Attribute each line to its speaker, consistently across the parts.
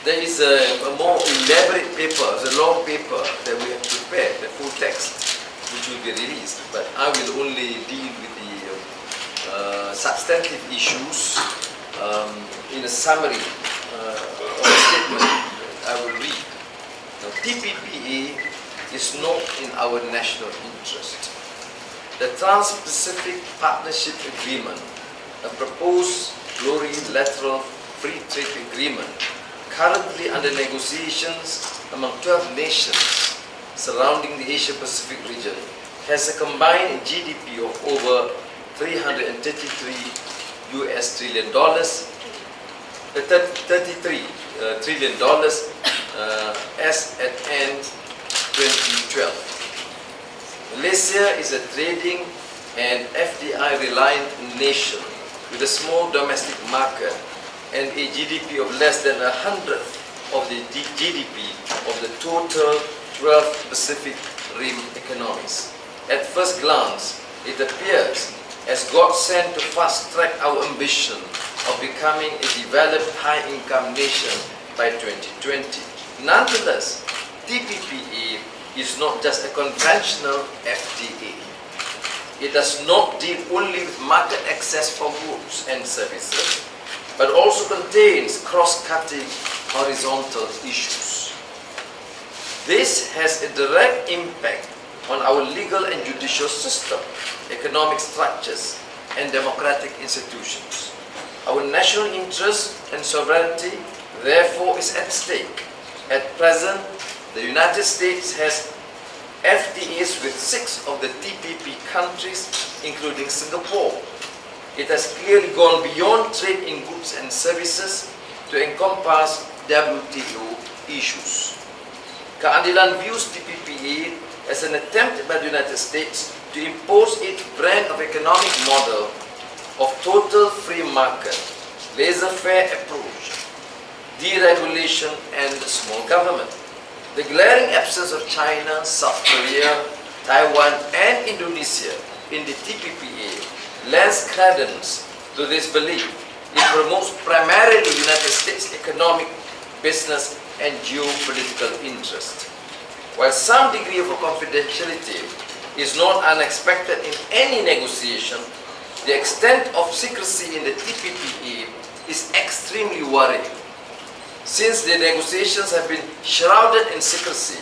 Speaker 1: There is a more elaborate paper, a long paper that we have prepared, the full text, which will be released. But I will only deal with the substantive issues in a summary of a statement I will read. Now, TPPA is not in our national interest. The Trans-Pacific Partnership Agreement, a proposed plurilateral free trade agreement currently under negotiations among 12 nations surrounding the Asia-Pacific region, has a combined GDP of over $333 trillion, as at end 2012. Malaysia is a trading and FDI-reliant nation with a small domestic market and a GDP of less than 100th of the GDP of the total 12 Pacific Rim economies. At first glance, it appears as godsend to fast-track our ambition of becoming a developed high-income nation by 2020. Nonetheless, TPPA is not just a conventional FTA. It does not deal only with market access for goods and services, but also contains cross-cutting horizontal issues. This has a direct impact on our legal and judicial system, economic structures, and democratic institutions. Our national interest and sovereignty, therefore, is at stake. At present, the United States has FTAs with 6 of the TPP countries, including Singapore. It has clearly gone beyond trade in goods and services to encompass WTO issues. Keadilan views TPPA as an attempt by the United States to impose its brand of economic model of total free market, laissez-faire approach, deregulation, and small government. The glaring absence of China, South Korea, Taiwan, and Indonesia in the TPPA lends credence to this belief. It promotes primarily United States economic, business, and geopolitical interest. While some degree of confidentiality is not unexpected in any negotiation, the extent of secrecy in the TPPA is extremely worrying. Since the negotiations have been shrouded in secrecy,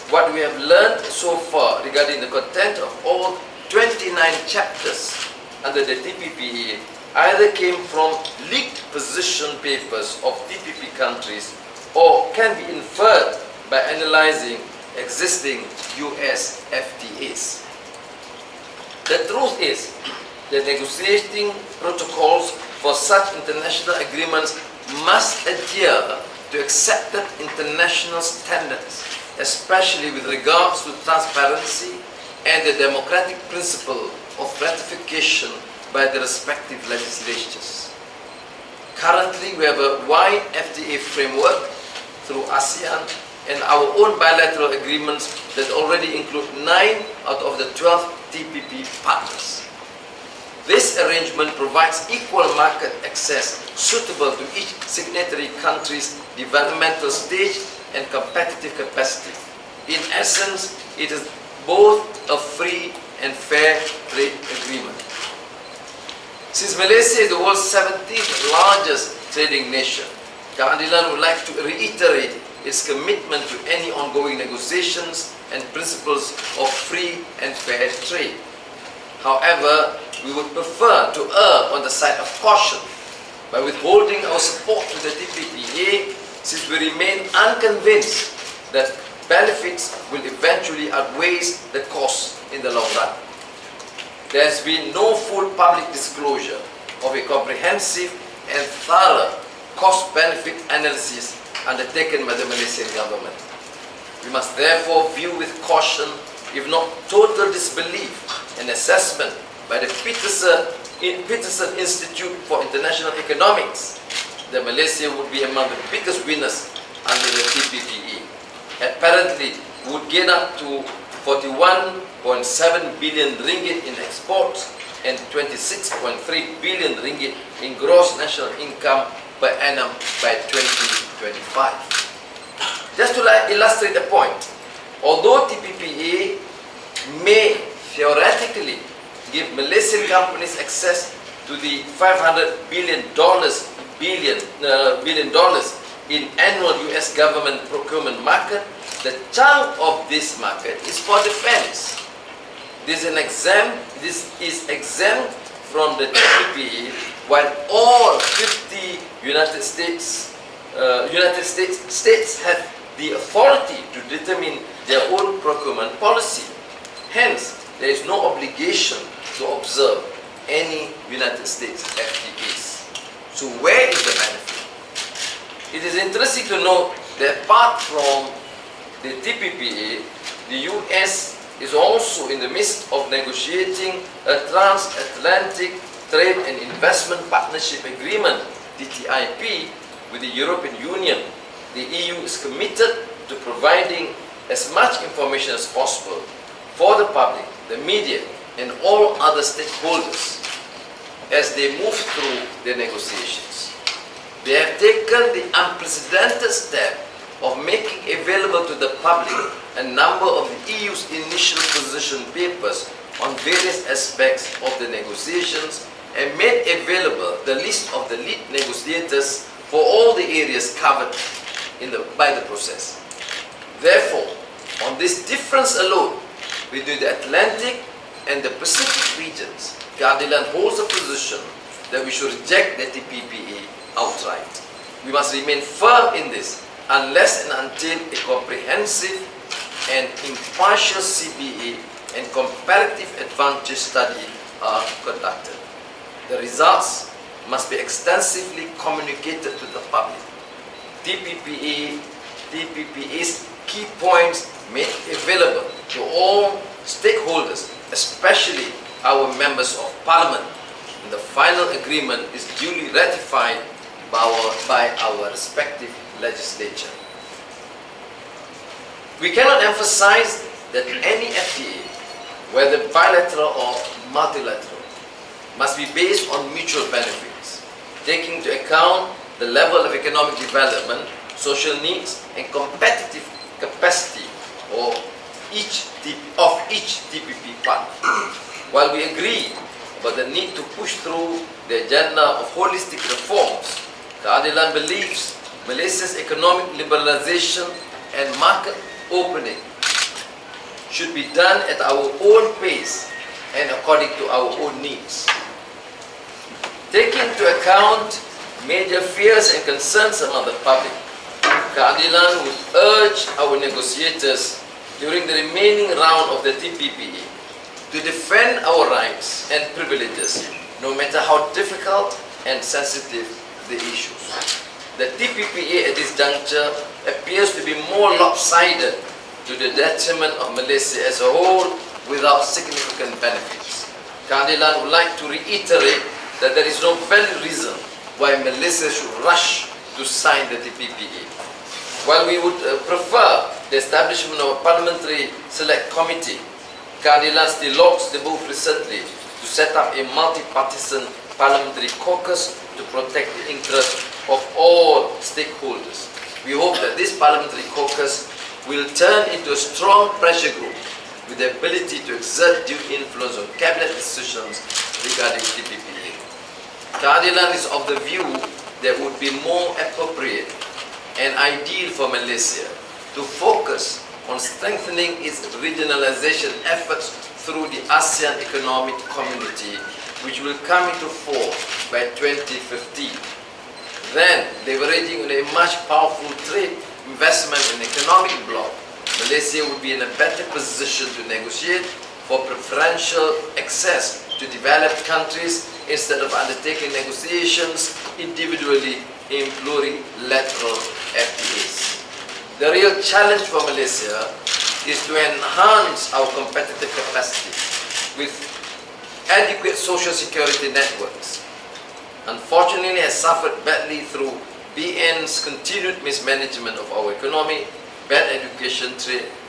Speaker 1: what we have learned so far regarding the content of all 29 chapters under the TPPA either came from leaked position papers of TPP countries or can be inferred by analyzing existing US FTAs. The truth is that negotiating protocols for such international agreements must adhere to accepted international standards, especially with regards to transparency and the democratic principle of ratification by the respective legislatures. Currently, we have a wide FTA framework through ASEAN and our own bilateral agreements that already include 9 out of the 12 TPP partners. This arrangement provides equal market access suitable to each signatory country's developmental stage and competitive capacity. In essence, it is both a free and fair trade agreement. Since Malaysia is the world's 17th largest trading nation, Keadilan would like to reiterate its commitment to any ongoing negotiations and principles of free and fair trade. However, we would prefer to err on the side of caution by withholding our support to the TPPA since we remain unconvinced that benefits will eventually outweigh the costs in the long run. There has been no full public disclosure of a comprehensive and thorough cost-benefit analysis undertaken by the Malaysian government. We must therefore view with caution, if not total disbelief, an assessment by the Peterson Institute for International Economics that Malaysia would be among the biggest winners under the TPPA. Apparently, would gain up to 41.7 billion ringgit in exports and 26.3 billion ringgit in gross national income per annum by 2025. Just to illustrate the point, although TPPA may theoretically give Malaysian companies access to the $500 billion in annual US government procurement market, the chunk of this market is for defense. This is exempt from the TPPA, while all 50 United States have the authority to determine their own procurement policy. Hence, there is no obligation to observe any United States FTAs. So where is the benefit? It is interesting to note that apart from the TPPA, the US is also in the midst of negotiating a transatlantic trade and investment partnership agreement, TTIP, with the European Union. The EU is committed to providing as much information as possible for the public, the media, and all other stakeholders as they move through the negotiations. They have taken the unprecedented step of making available to the public a number of the EU's initial position papers on various aspects of the negotiations and made available the list of the lead negotiators for all the areas covered by the process. Therefore, on this difference alone between the Atlantic and the Pacific regions, Keadilan holds a position that we should reject the TPPA outright. We must remain firm in this unless and until a comprehensive and impartial CBA and comparative advantage study are conducted. The results must be extensively communicated to the public. TPPA's key points made available to all stakeholders, especially our members of parliament. And the final agreement is duly ratified by our respective legislature. We cannot emphasize that any FTA, whether bilateral or multilateral, must be based on mutual benefits, taking into account the level of economic development, social needs, and competitive capacity of each TPP partner. While we agree about the need to push through the agenda of holistic reforms, Keadilan believes Malaysia's economic liberalization and market opening should be done at our own pace and according to our own needs. Taking into account major fears and concerns among the public, Keadilan would urge our negotiators during the remaining round of the TPPA to defend our rights and privileges, no matter how difficult and sensitive the issues. The TPPA at this juncture appears to be more lopsided to the detriment of Malaysia as a whole without significant benefits. Keadilan would like to reiterate that there is no valid reason why Malaysia should rush to sign the TPPA. While we would prefer the establishment of a parliamentary select committee, Keadilan still lobbied the move recently to set up a multi-partisan parliamentary caucus to protect the interests of all stakeholders. We hope that this parliamentary caucus will turn into a strong pressure group with the ability to exert due influence on cabinet decisions regarding TPPA. Keadilan is of the view that it would be more appropriate and ideal for Malaysia to focus on strengthening its regionalization efforts through the ASEAN Economic Community, which will come into force by 2015. Then, leveraging on a much powerful trade, investment and economic bloc, Malaysia would be in a better position to negotiate for preferential access to developed countries instead of undertaking negotiations individually in plurilateral FTAs. The real challenge for Malaysia is to enhance our competitive capacity with adequate social security networks. Unfortunately, has suffered badly through BN's continued mismanagement of our economy, bad education,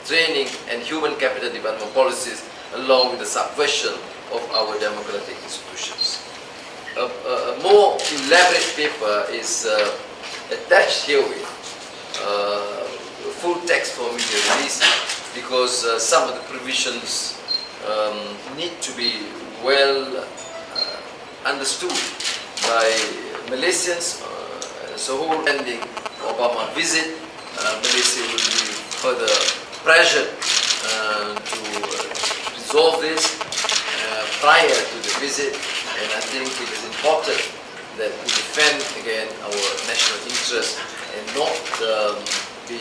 Speaker 1: training and human capital development policies, along with the subversion of our democratic institutions. A more elaborate paper is attached herewith, full text for media release, because some of the provisions need to be well understood by Malaysians. So whole ending Obama visit, Malaysia will be further pressured to resolve this prior to the visit, and I think it is important that we defend again our national interest and not be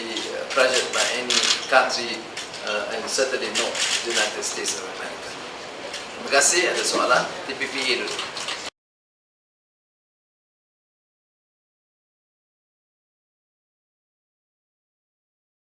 Speaker 1: pressured by any country, and certainly not the United States of America. Terima kasih. Ada soalan? TPPA dulu.